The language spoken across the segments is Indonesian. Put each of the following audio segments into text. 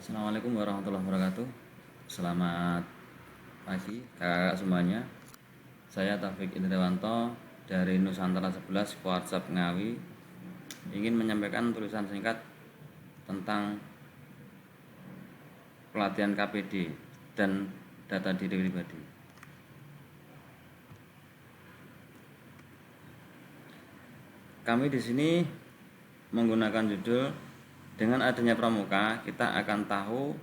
Assalamualaikum warahmatullahi wabarakatuh. Selamat pagi kakak semuanya. Saya Taufik Indriwanto dari Nusantara 11 Kuartsap Ngawi ingin menyampaikan tulisan singkat tentang pelatihan KPD dan data diri pribadi. Kami di sini menggunakan judul dengan adanya pramuka kita akan tahu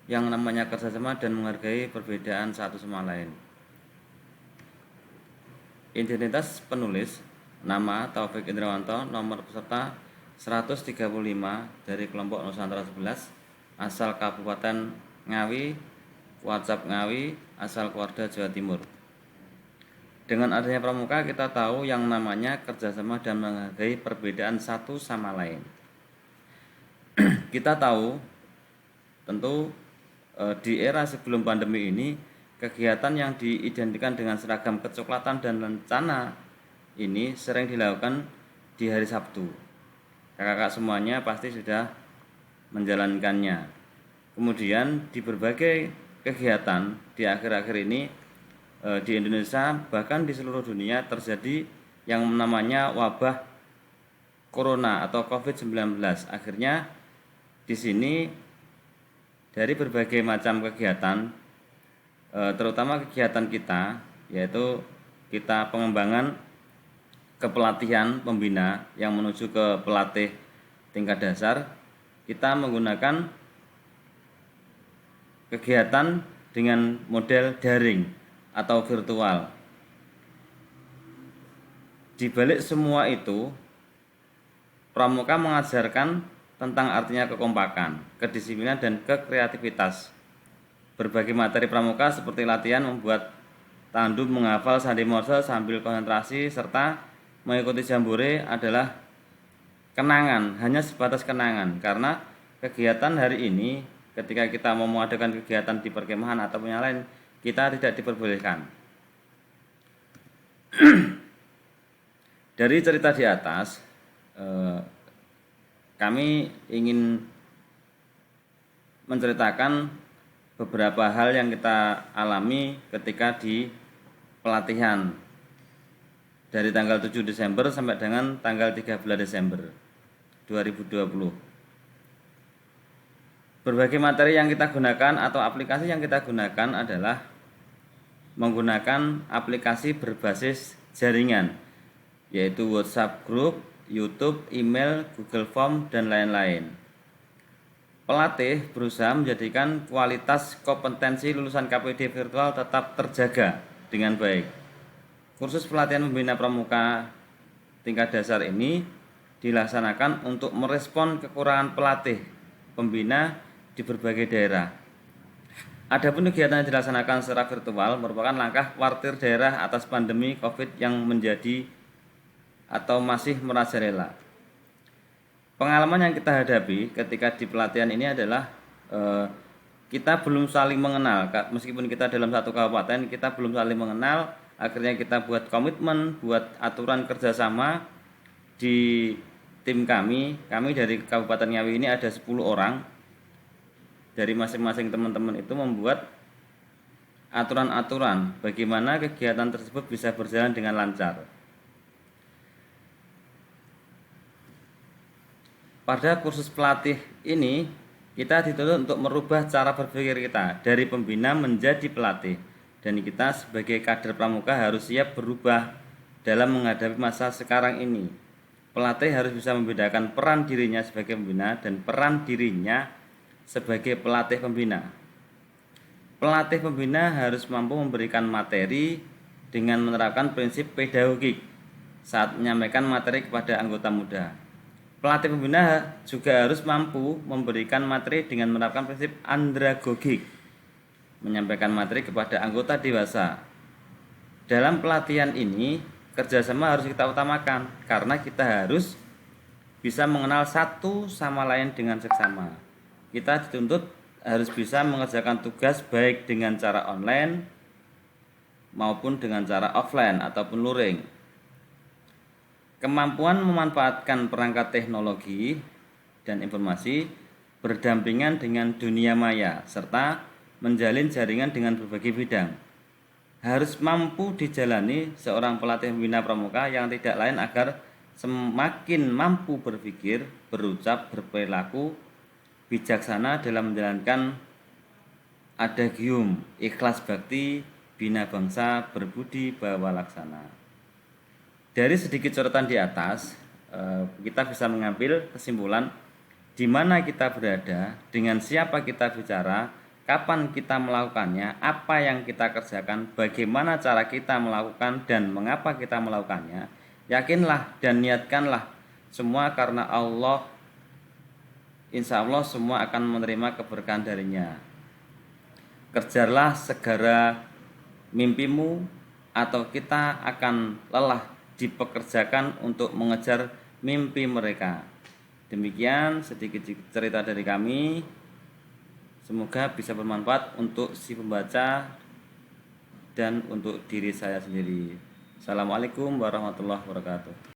yang namanya kerjasama dan menghargai perbedaan satu sama lain. Identitas penulis, nama Taufik Indriwanto, nomor peserta 135 dari kelompok Nusantara 11, asal Kabupaten Ngawi, Kuartsap Ngawi, asal keluarga Jawa Timur. Dengan adanya pramuka kita tahu yang namanya kerjasama dan menghargai perbedaan satu sama lain. Kita tahu tentu di era sebelum pandemi ini kegiatan yang diidentikan dengan seragam kecoklatan dan lencana ini sering dilakukan di hari Sabtu. Kakak-kakak semuanya pasti sudah menjalankannya. Kemudian di berbagai kegiatan di akhir-akhir ini di Indonesia bahkan di seluruh dunia terjadi yang namanya wabah corona atau COVID-19. Akhirnya di sini dari berbagai macam kegiatan, terutama kegiatan kita, yaitu kita pengembangan kepelatihan pembina yang menuju ke pelatih tingkat dasar, kita menggunakan kegiatan dengan model daring atau virtual. Di balik semua itu, pramuka mengajarkan tentang artinya kekompakan, kedisiplinan, dan kekreativitas. Berbagai materi pramuka seperti latihan membuat tandu, menghafal sandi morse sambil konsentrasi, serta mengikuti jambore adalah kenangan, hanya sebatas kenangan. Karena kegiatan hari ini, ketika kita mau mengadakan kegiatan di perkemahan atau yang lain, kita tidak diperbolehkan. Dari cerita di atas, kami ingin menceritakan beberapa hal yang kita alami ketika di pelatihan dari tanggal 7 Desember sampai dengan tanggal 13 Desember 2020. Berbagai materi yang kita gunakan atau aplikasi yang kita gunakan adalah menggunakan aplikasi berbasis jaringan, yaitu WhatsApp Group, YouTube, email, Google Form, dan lain-lain. Pelatih berusaha menjadikan kualitas kompetensi lulusan KPD virtual tetap terjaga dengan baik. Kursus pelatihan pembina pramuka tingkat dasar ini dilaksanakan untuk merespon kekurangan pelatih pembina di berbagai daerah. Adapun kegiatan yang dilaksanakan secara virtual merupakan langkah khawatir daerah atas pandemi COVID yang menjadi atau masih merajalela. Pengalaman yang kita hadapi ketika di pelatihan ini adalah kita belum saling mengenal. Meskipun kita dalam satu kabupaten, kita belum saling mengenal. Akhirnya kita buat komitmen, buat aturan kerjasama di tim kami. Kami dari Kabupaten Ngawi ini ada 10 orang. Dari masing-masing teman-teman itu membuat aturan-aturan bagaimana kegiatan tersebut bisa berjalan dengan lancar. Pada kursus pelatih ini, kita dituntut untuk merubah cara berpikir kita dari pembina menjadi pelatih. Dan kita sebagai kader pramuka harus siap berubah dalam menghadapi masa sekarang ini. Pelatih harus bisa membedakan peran dirinya sebagai pembina dan peran dirinya sebagai pelatih pembina. Pelatih pembina harus mampu memberikan materi dengan menerapkan prinsip pedagogik saat menyampaikan materi kepada anggota muda. Pelatih pembina juga harus mampu memberikan materi dengan menerapkan prinsip andragogik, menyampaikan materi kepada anggota dewasa. Dalam pelatihan ini, kerjasama harus kita utamakan karena kita harus bisa mengenal satu sama lain dengan seksama. Kita dituntut harus bisa mengerjakan tugas baik dengan cara online maupun dengan cara offline ataupun luring. Kemampuan memanfaatkan perangkat teknologi dan informasi berdampingan dengan dunia maya, serta menjalin jaringan dengan berbagai bidang. Harus mampu dijalani seorang pelatih pembina pramuka yang tidak lain agar semakin mampu berpikir, berucap, berperilaku bijaksana dalam menjalankan adagium ikhlas bakti, bina bangsa, berbudi bawa laksana. Dari sedikit sorotan di atas, kita bisa mengambil kesimpulan di mana kita berada, dengan siapa kita bicara, kapan kita melakukannya, apa yang kita kerjakan, bagaimana cara kita melakukan, dan mengapa kita melakukannya. Yakinlah dan niatkanlah semua karena Allah. Insya Allah semua akan menerima keberkahan darinya. Kerjalah segera mimpimu, atau kita akan lelah dipekerjakan untuk mengejar mimpi mereka. Demikian sedikit cerita dari kami. Semoga bisa bermanfaat untuk si pembaca dan untuk diri saya sendiri. Assalamualaikum warahmatullahi wabarakatuh.